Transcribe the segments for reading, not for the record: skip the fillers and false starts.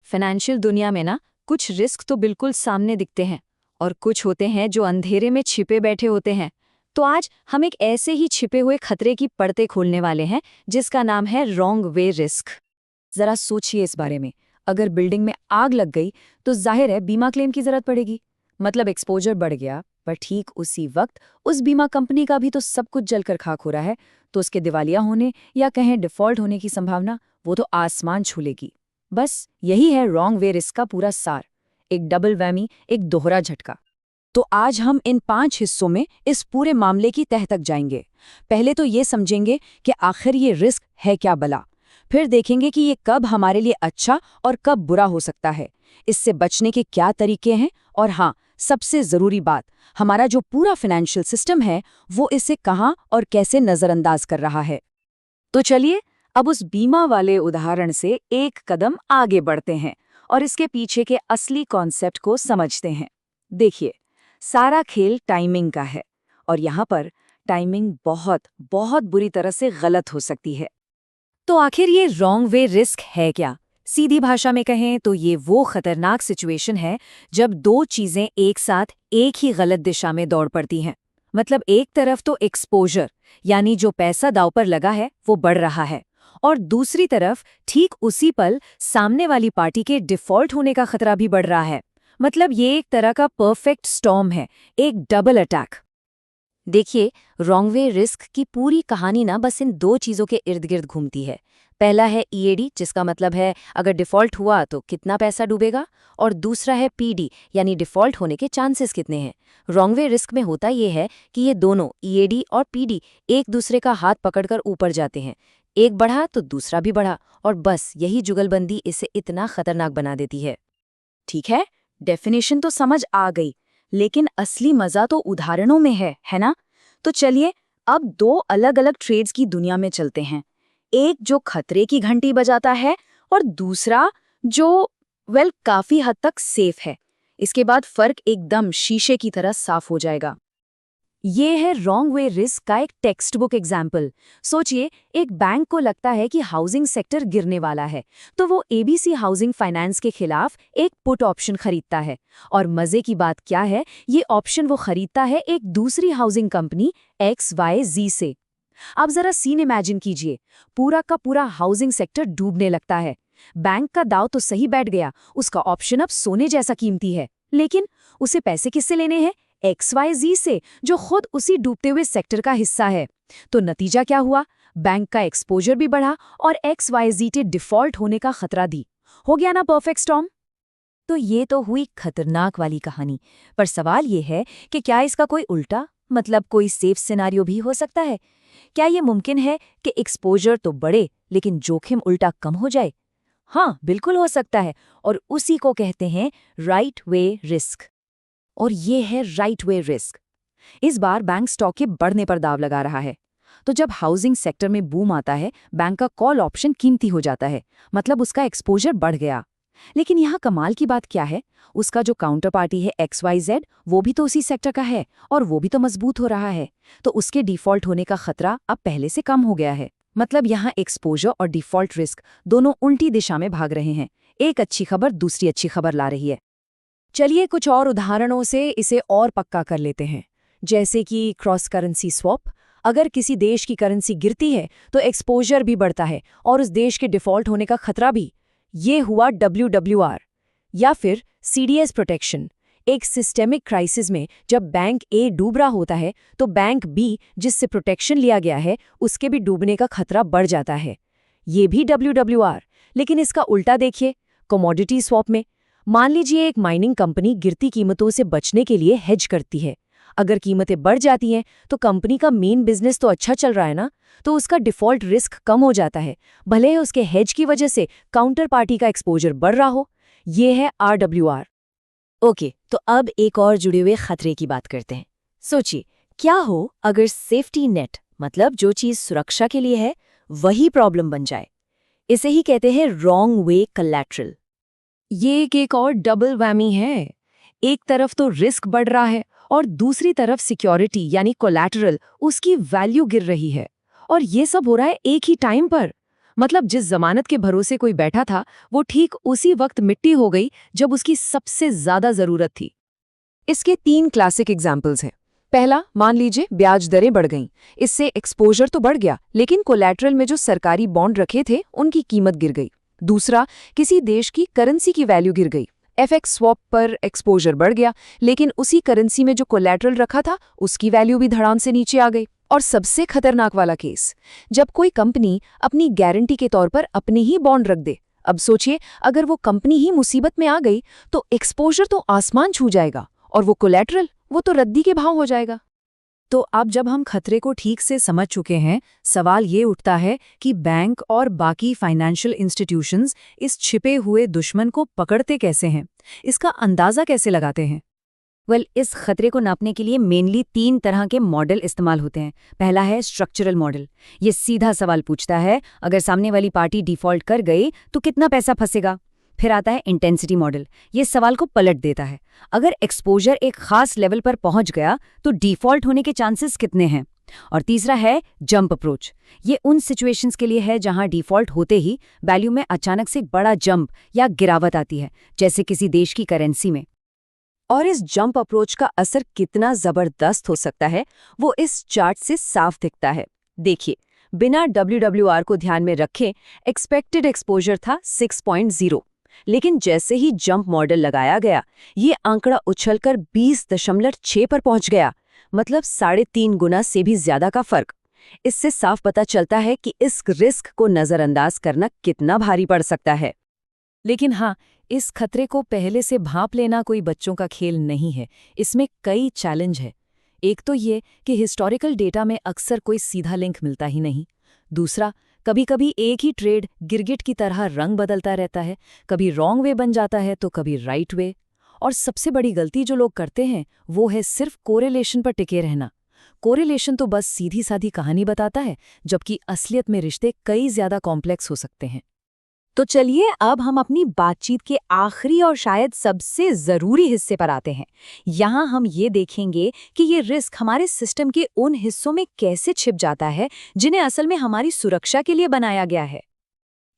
Financial दुनिया में ना कुछ रिस्क तो बिल्कुल सामने दिखते हैं और कुछ होते हैं जो अंधेरे में छिपे बैठे होते हैं। तो आज हम एक ऐसे ही छिपे हुए खतरे की परतें खोलने वाले हैं जिसका नाम है रॉन्ग वे रिस्क। जरा सोचिए इस बारे में। अगर बिल्डिंग में आग लग गई तो जाहिर है बीमा क्लेम की जरूरत पड़ेगी। मतलब एक्सपोजर बढ़ गया, पर ठीक उसी वक्त उस बीमा कंपनी का भी तो सब कुछ जलकर खाक हो रहा है, तो उसके दिवालिया होने या कहें डिफॉल्ट होने की संभावना वो तो आसमान छू लेगी। बस यही है रॉन्ग वे रिस्क का पूरा सार। एक डबल वैमी, एक दोहरा झटका। तो आज हम इन 5 हिस्सों में इस पूरे मामले की तह तक जाएंगे। पहले तो ये समझेंगे कि आखिर ये रिस्क है क्या भला। फिर देखेंगे कि ये कब हमारे लिए अच्छा और कब बुरा हो सकता है, इससे बचने के क्या तरीके हैं, और हाँ, सबसे ज़रूरी बात, हमारा जो पूरा फाइनेंशियल सिस्टम है वो इसे कहाँ और कैसे नज़रअंदाज कर रहा है। तो चलिए अब उस बीमा वाले उदाहरण से एक कदम आगे बढ़ते हैं और इसके पीछे के असली कॉन्सेप्ट को समझते हैं। देखिए, सारा खेल टाइमिंग का है और यहाँ पर टाइमिंग बहुत बहुत बुरी तरह से गलत हो सकती है। तो आखिर ये रॉन्ग वे रिस्क है क्या? सीधी भाषा में कहें तो ये वो खतरनाक सिचुएशन है जब दो चीजें एक साथ एक ही गलत दिशा में दौड़ पड़ती हैं। मतलब एक तरफ तो एक्सपोजर यानी जो पैसा दांव पर लगा है वो बढ़ रहा है, और दूसरी तरफ ठीक उसी पल सामने वाली पार्टी के डिफॉल्ट होने का खतरा भी बढ़ रहा है। मतलब ये एक तरह का परफेक्ट स्टॉर्म है, एक डबल अटैक। देखिए, रॉन्ग वे रिस्क की पूरी कहानी ना बस इन दो चीज़ों के इर्द गिर्द घूमती है। पहला है ईएडी, जिसका मतलब है अगर डिफ़ॉल्ट हुआ तो कितना पैसा डूबेगा, और दूसरा है पीडी यानी डिफ़ॉल्ट होने के चांसेस कितने हैं। रॉन्ग वे रिस्क में होता ये है कि ये दोनों ईएडी और पीडी एक दूसरे का हाथ पकड़कर ऊपर जाते हैं। एक बढ़ा तो दूसरा भी बढ़ा, और बस यही जुगलबंदी इसे इतना खतरनाक बना देती है। ठीक है, डेफिनेशन तो समझ आ गई, लेकिन असली मजा तो उदाहरणों में है ना? तो चलिए अब दो अलग अलग ट्रेड्स की दुनिया में चलते हैं। एक जो खतरे की घंटी बजाता है और दूसरा जो काफी हद तक सेफ है। इसके बाद फर्क एकदम शीशे की तरह साफ हो जाएगा। ये है रॉन्ग वे रिस्क का एक टेक्स्ट बुक एग्जाम्पल। सोचिए, एक बैंक को लगता है कि हाउसिंग सेक्टर गिरने वाला है, तो वो एबीसी हाउसिंग फाइनेंस के खिलाफ एक पुट ऑप्शन खरीदता है। और मजे की बात क्या है, ये ऑप्शन वो खरीदता है एक दूसरी हाउसिंग कंपनी XYZ से। अब जरा सीन इमेजिन कीजिए, पूरा का पूरा हाउसिंग सेक्टर डूबने लगता है। बैंक का दाव तो सही बैठ गया, उसका ऑप्शन अब सोने जैसा कीमती है, लेकिन उसे पैसे किससे लेने हैं? XYZ से, जो खुद उसी डूबते हुए सेक्टर का हिस्सा है। तो नतीजा क्या हुआ? बैंक का एक्सपोजर भी बढ़ा और XYZ के डिफॉल्ट होने का खतरा दी। हो गया ना परफेक्ट स्टॉर्म? तो ये तो हुई खतरनाक वाली कहानी, पर सवाल ये है कि क्या इसका कोई उल्टा, मतलब कोई सेफ सिनेरियो भी हो सकता है? क्या ये मुमकिन है कि एक्सपोजर तो बढ़े लेकिन जोखिम उल्टा कम हो जाए? हाँ, बिल्कुल हो सकता है, और उसी को कहते हैं राइट वे रिस्क। और ये है राइट वे रिस्क। इस बार बैंक स्टॉक के बढ़ने पर दाव लगा रहा है। तो जब हाउसिंग सेक्टर में बूम आता है, बैंक का कॉल ऑप्शन कीमती हो जाता है, मतलब उसका एक्सपोजर बढ़ गया। लेकिन यहाँ कमाल की बात क्या है, उसका जो काउंटर पार्टी है XYZ, वो भी तो उसी सेक्टर का है और वो भी तो मजबूत हो रहा है। तो उसके डिफॉल्ट होने का खतरा अब पहले से कम हो गया है। मतलब यहाँ एक्सपोजर और डिफॉल्ट रिस्क दोनों उल्टी दिशा में भाग रहे हैं। एक अच्छी खबर दूसरी अच्छी खबर ला रही है। चलिए कुछ और उदाहरणों से इसे और पक्का कर लेते हैं। जैसे कि क्रॉस करेंसी स्वैप। अगर किसी देश की करेंसी गिरती है तो एक्सपोजर भी बढ़ता है और उस देश के डिफॉल्ट होने का खतरा भी। ये हुआ WWR। या फिर CDS प्रोटेक्शन। एक सिस्टेमिक क्राइसिस में जब बैंक A डूब रहा होता है तो बैंक B, जिससे प्रोटेक्शन लिया गया है, उसके भी डूबने का खतरा बढ़ जाता है। ये भी WWR। लेकिन इसका उल्टा देखिए, कमोडिटी स्वैप में। मान लीजिए एक माइनिंग कंपनी गिरती कीमतों से बचने के लिए हेज करती है। अगर कीमतें बढ़ जाती हैं तो कंपनी का मेन बिजनेस तो अच्छा चल रहा है ना, तो उसका डिफॉल्ट रिस्क कम हो जाता है, भले ही उसके हेज की वजह से काउंटर पार्टी का एक्सपोजर बढ़ रहा हो। ये है RWR। ओके, तो अब एक और जुड़े हुए खतरे की बात करते हैं। सोचिए, क्या हो अगर सेफ्टी नेट, मतलब जो चीज सुरक्षा के लिए है, वही प्रॉब्लम बन जाए। इसे ही कहते हैं रॉन्ग वे कोलैटरल। ये एक और डबल वैमी है। एक तरफ तो रिस्क बढ़ रहा है और दूसरी तरफ सिक्योरिटी यानी कोलैटरल, उसकी वैल्यू गिर रही है। और ये सब हो रहा है एक ही टाइम पर। मतलब जिस जमानत के भरोसे कोई बैठा था वो ठीक उसी वक्त मिट्टी हो गई जब उसकी सबसे ज्यादा जरूरत थी। इसके 3 क्लासिक एग्जाम्पल्स हैं। पहला, मान लीजिए ब्याज दरें बढ़ गईं। इससे एक्सपोजर तो बढ़ गया, लेकिन कोलैटरल में जो सरकारी बॉन्ड रखे थे उनकी कीमत गिर गई। दूसरा, किसी देश की करेंसी की वैल्यू गिर गई। एफएक्स स्वैप पर एक्सपोजर बढ़ गया, लेकिन उसी करेंसी में जो कोलैटरल रखा था उसकी वैल्यू भी धड़ाम से नीचे आ गई। और सबसे खतरनाक वाला केस, जब कोई कंपनी अपनी गारंटी के तौर पर अपने ही बॉन्ड रख दे। अब सोचिए, अगर वो कंपनी ही मुसीबत में आ गई तो एक्सपोजर तो आसमान छू जाएगा और वो कोलैटरल, वो तो रद्दी के भाव हो जाएगा। तो अब जब हम खतरे को ठीक से समझ चुके हैं, सवाल ये उठता है कि बैंक और बाकी फाइनेंशियल इंस्टीट्यूशंस इस छिपे हुए दुश्मन को पकड़ते कैसे हैं, इसका अंदाजा कैसे लगाते हैं? इस खतरे को नापने के लिए मेनली 3 तरह के मॉडल इस्तेमाल होते हैं। पहला है स्ट्रक्चरल मॉडल। ये सीधा सवाल पूछता है, अगर सामने वाली पार्टी डिफॉल्ट कर गई तो कितना पैसा फंसेगा। फिर आता है इंटेंसिटी मॉडल। ये सवाल को पलट देता है, अगर एक्सपोजर एक खास लेवल पर पहुंच गया तो डिफॉल्ट होने के चांसेस कितने हैं। और तीसरा है जंप अप्रोच। ये उन सिचुएशंस के लिए है जहां डिफॉल्ट होते ही वैल्यू में अचानक से बड़ा जंप या गिरावट आती है, जैसे किसी देश की करेंसी में। और इस जंप अप्रोच का असर कितना जबरदस्त हो सकता है वो इस चार्ट से साफ दिखता है। देखिए, बिना WWR को ध्यान में रखे एक्सपेक्टेड एक्सपोजर था 6.0, लेकिन जैसे ही जंप मॉडल लगाया गया ये आंकड़ा उछलकर 20.6 पर पहुंच गया, मतलब 3.5 गुना से भी ज्यादा का फर्क। इससे साफ पता चलता है कि इस रिस्क को नजरअंदाज करना कितना भारी पड़ सकता है। लेकिन हाँ, इस खतरे को पहले से भांप लेना कोई बच्चों का खेल नहीं है। इसमें कई चैलेंज है। एक तो ये कि हिस्टोरिकल डेटा में अक्सर कोई सीधा लिंक मिलता ही नहीं। दूसरा, कभी-कभी एक ही ट्रेड गिरगिट की तरह रंग बदलता रहता है, कभी रॉन्ग वे बन जाता है तो कभी राइट वे। और सबसे बड़ी गलती जो लोग करते हैं वो है सिर्फ कोरिलेशन पर टिके रहना। कोरिलेशन तो बस सीधी साधी कहानी बताता है, जबकि असलियत में रिश्ते कई ज्यादा कॉम्प्लेक्स हो सकते हैं। तो चलिए अब हम अपनी बातचीत के आखिरी और शायद सबसे जरूरी हिस्से पर आते हैं। यहाँ हम ये देखेंगे कि ये रिस्क हमारे सिस्टम के उन हिस्सों में कैसे छिप जाता है जिन्हें असल में हमारी सुरक्षा के लिए बनाया गया है।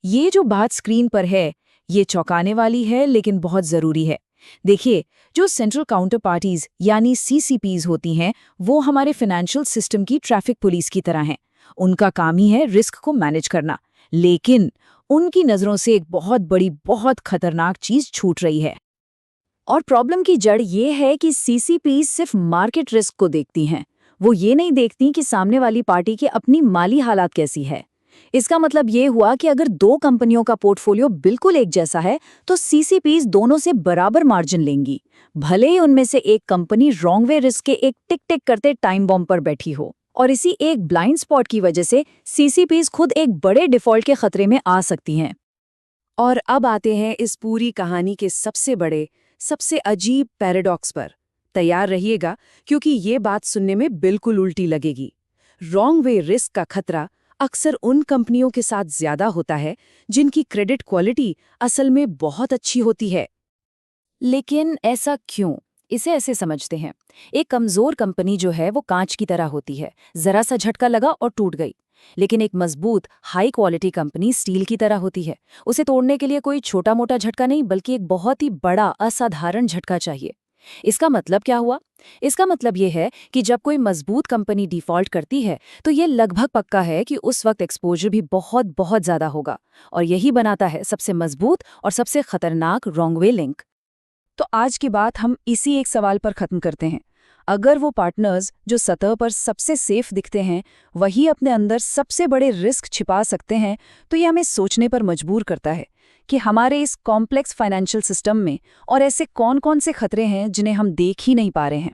ये जो बात स्क्रीन पर है ये चौंकाने वाली है, लेकिन बहुत जरूरी है। देखिए, जो सेंट्रल काउंटर पार्टीज यानी CCPs होती हैं वो हमारे फाइनेंशियल सिस्टम की ट्रैफिक पुलिस की तरह हैं। उनका काम ही है रिस्क को मैनेज करना, लेकिन उनकी नज़रों से एक बहुत बड़ी, बहुत खतरनाक चीज छूट रही है। और प्रॉब्लम की जड़ ये है कि CCPs सिर्फ मार्केट रिस्क को देखती हैं। वो ये नहीं देखती कि सामने वाली पार्टी की अपनी माली हालात कैसी है। इसका मतलब ये हुआ कि अगर 2 कंपनियों का पोर्टफोलियो बिल्कुल एक जैसा है तो CCPs दोनों से बराबर मार्जिन लेंगी, भले ही उनमें से एक कंपनी रॉन्ग वे रिस्क के एक टिक टिक करते टाइम बॉम्ब पर बैठी हो। और इसी एक ब्लाइंड स्पॉट की वजह से CCPs खुद एक बड़े डिफॉल्ट के खतरे में आ सकती हैं। और अब आते हैं इस पूरी कहानी के सबसे बड़े, सबसे अजीब पैराडॉक्स पर। तैयार रहिएगा, क्योंकि ये बात सुनने में बिल्कुल उल्टी लगेगी। रॉन्ग वे रिस्क का खतरा अक्सर उन कंपनियों के साथ ज्यादा होता है जिनकी क्रेडिट क्वालिटी असल में बहुत अच्छी होती है। लेकिन ऐसा क्यों? इसे ऐसे समझते हैं, एक कमजोर कंपनी जो है वो कांच की तरह होती है, जरा सा झटका लगा और टूट गई। लेकिन एक मजबूत हाई क्वालिटी कंपनी स्टील की तरह होती है, उसे तोड़ने के लिए कोई छोटा मोटा झटका नहीं बल्कि एक बहुत ही बड़ा असाधारण झटका चाहिए। इसका मतलब क्या हुआ? इसका मतलब ये है कि जब कोई मजबूत कंपनी डिफॉल्ट करती है तो ये लगभग पक्का है कि उस वक्त एक्सपोजर भी बहुत बहुत ज्यादा होगा, और यही बनाता है सबसे मजबूत और सबसे खतरनाक रॉन्ग वे लिंक। तो आज की बात हम इसी एक सवाल पर खत्म करते हैं। अगर वो पार्टनर्स जो सतह पर सबसे सेफ दिखते हैं वही अपने अंदर सबसे बड़े रिस्क छिपा सकते हैं, तो ये हमें सोचने पर मजबूर करता है कि हमारे इस कॉम्प्लेक्स फाइनेंशियल सिस्टम में और ऐसे कौन-कौन से खतरे हैं जिन्हें हम देख ही नहीं पा रहे हैं।